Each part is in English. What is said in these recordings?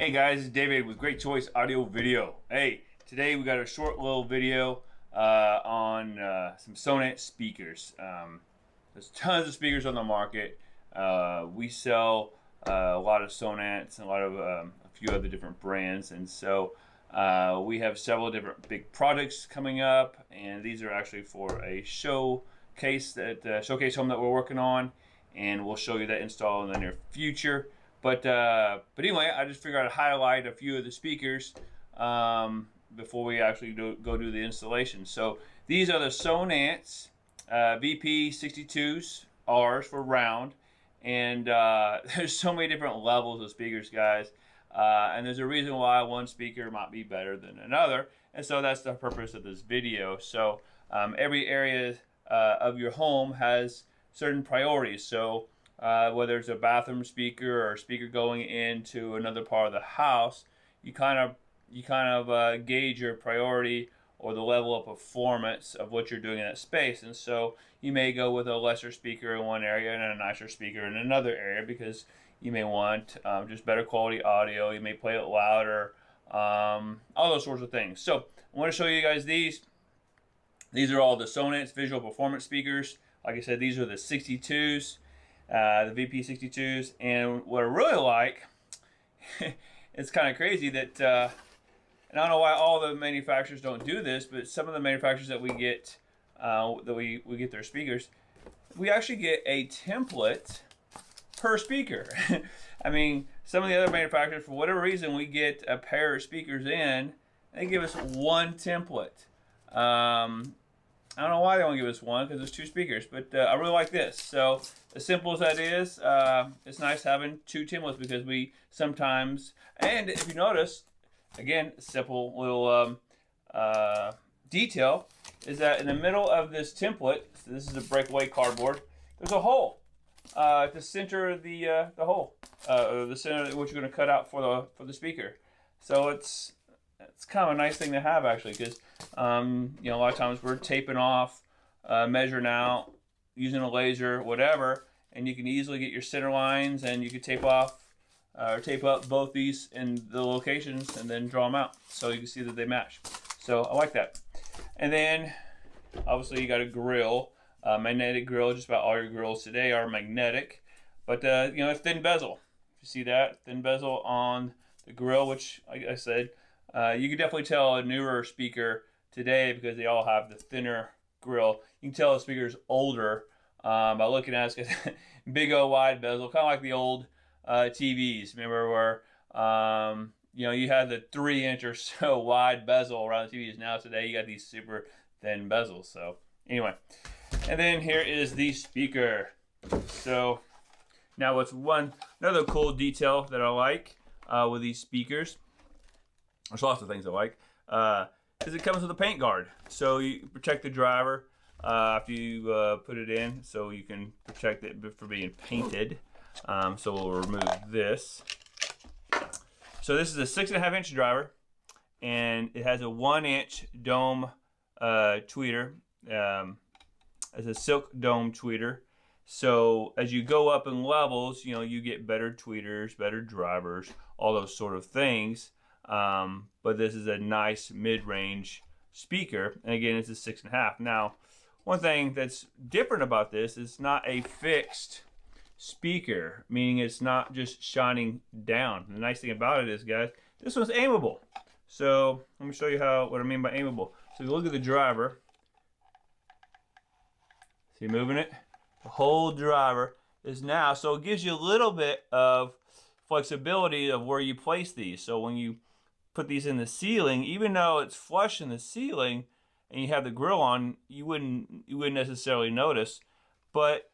Hey guys, it's David with Great Choice Audio Video. Hey, today we got a short little video on some Sonance speakers. There's tons of speakers on the market. We sell a lot of Sonance and a few other different brands, and so we have several different big products coming up, and these are actually for a showcase home that we're working on, and we'll show you that install in the near future. But anyway, I just figured I'd highlight a few of the speakers before we actually go do the installation. So these are the Sonance VP62Rs for round, and there's so many different levels of speakers, guys, and there's a reason why one speaker might be better than another, and so that's the purpose of this video. So every area of your home has certain priorities. So whether it's a bathroom speaker or a speaker going into another part of the house, you kind of gauge your priority or the level of performance of what you're doing in that space. And so you may go with a lesser speaker in one area and a nicer speaker in another area because you may want just better quality audio. You may play it louder, all those sorts of things. So I want to show you guys these. These are all the Sonance visual performance speakers. Like I said, these are the 62s. The VP62s, and what I really like, it's kind of crazy that, and I don't know why all the manufacturers don't do this, but some of the manufacturers that we get, we get their speakers, we actually get a template per speaker. I mean, some of the other manufacturers, for whatever reason, we get a pair of speakers in, they give us one template. I don't know why they don't give us one, because there's two speakers, but I really like this. So as simple as that is, it's nice having two templates because we sometimes, and if you notice, again, simple little detail is that in the middle of this template, so this is a breakaway cardboard, there's a hole at the center of the hole, the center of what you're going to cut out for the speaker. So it's kind of a nice thing to have, actually, because you know, a lot of times we're taping off, measuring out, using a laser, whatever, and you can easily get your center lines, and you can tape off or tape up both these in the locations and then draw them out so you can see that they match. So I like that. And then obviously you got a grill, magnetic grill. Just about all your grills today are magnetic, but you know, a thin bezel. You see that thin bezel on the grill, which, like I said, you can definitely tell a newer speaker today because they all have the thinner grill. You can tell the speaker's older by looking at it. Big old wide bezel, kind of like the old TVs. Remember where you know, you had the 3-inch or so wide bezel around the TVs. Now today you got these super thin bezels. So anyway, and then here is the speaker. So now what's another cool detail that I like with these speakers, there's lots of things I like, is it comes with a paint guard. So you protect the driver after you put it in, so you can protect it for being painted. So we'll remove this. So this is a 6.5-inch driver, and it has a 1-inch dome tweeter. It's a silk dome tweeter. So as you go up in levels, you know, you get better tweeters, better drivers, all those sort of things. But this is a nice mid-range speaker, and again, it's a 6.5. Now, one thing that's different about this is not a fixed speaker, meaning it's not just shining down. The nice thing about it is, guys, this one's aimable. So let me show you what I mean by aimable. So if you look at the driver, see moving it? The whole driver is now, so it gives you a little bit of flexibility of where you place these. So when you put these in the ceiling, even though it's flush in the ceiling and you have the grill on, you wouldn't necessarily notice, but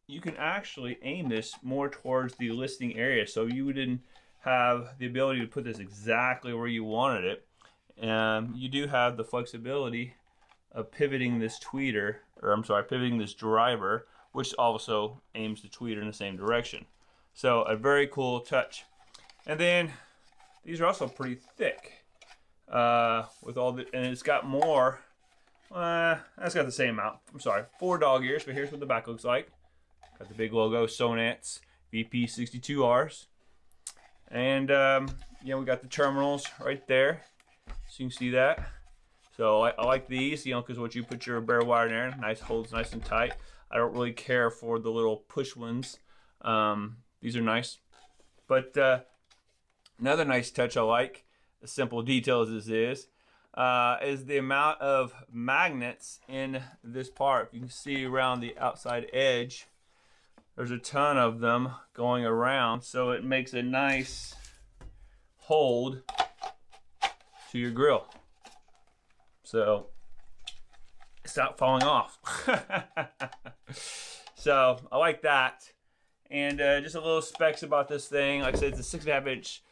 you can actually aim this more towards the listening area, so you didn't have the ability to put this exactly where you wanted it. You do have the flexibility of pivoting this tweeter, or I'm sorry, pivoting this driver, which also aims the tweeter in the same direction. So a very cool touch. And then these are also pretty thick with all the, and it's got more. That's got the same amount. I'm sorry, 4 dog ears, but here's what the back looks like. Got the big logo, Sonance VP62Rs. And we got the terminals right there, so you can see that. So I like these, because once you put your bare wire in there, nice, holds nice and tight. I don't really care for the little push ones. These are nice. But another nice touch I like, as simple detail as this is the amount of magnets in this part. You can see around the outside edge, there's a ton of them going around, so it makes a nice hold to your grill. So it's not falling off. So I like that. And just a little specs about this thing. Like I said, it's a 6.5 inch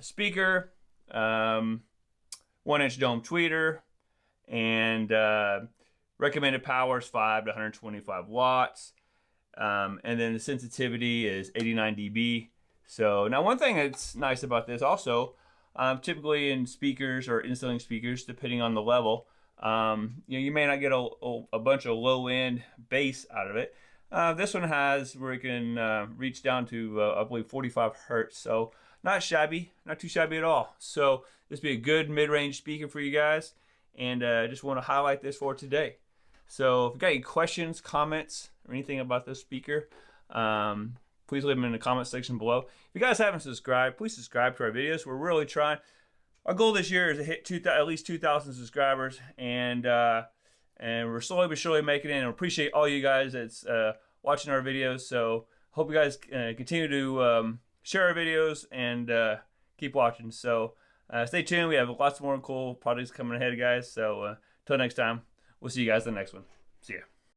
speaker, 1 inch dome tweeter, and recommended power is 5 to 125 watts. And then the sensitivity is 89 dB. So now one thing that's nice about this also, typically in speakers or installing speakers, depending on the level, you may not get a bunch of low end bass out of it. This one has where it can reach down to I believe 45 hertz, so not shabby, not too shabby at all. So this would be a good mid-range speaker for you guys, and just want to highlight this for today. So if you got any questions, comments, or anything about this speaker, please leave them in the comment section below. If you guys haven't subscribed, please subscribe to our videos. We're really trying. Our goal this year is to hit at least 2,000 subscribers, and we're slowly but surely making it. And I appreciate all you guys that's watching our videos. So hope you guys continue to share our videos and keep watching. So stay tuned. We have lots more cool projects coming ahead, guys. So until next time, we'll see you guys in the next one. See ya.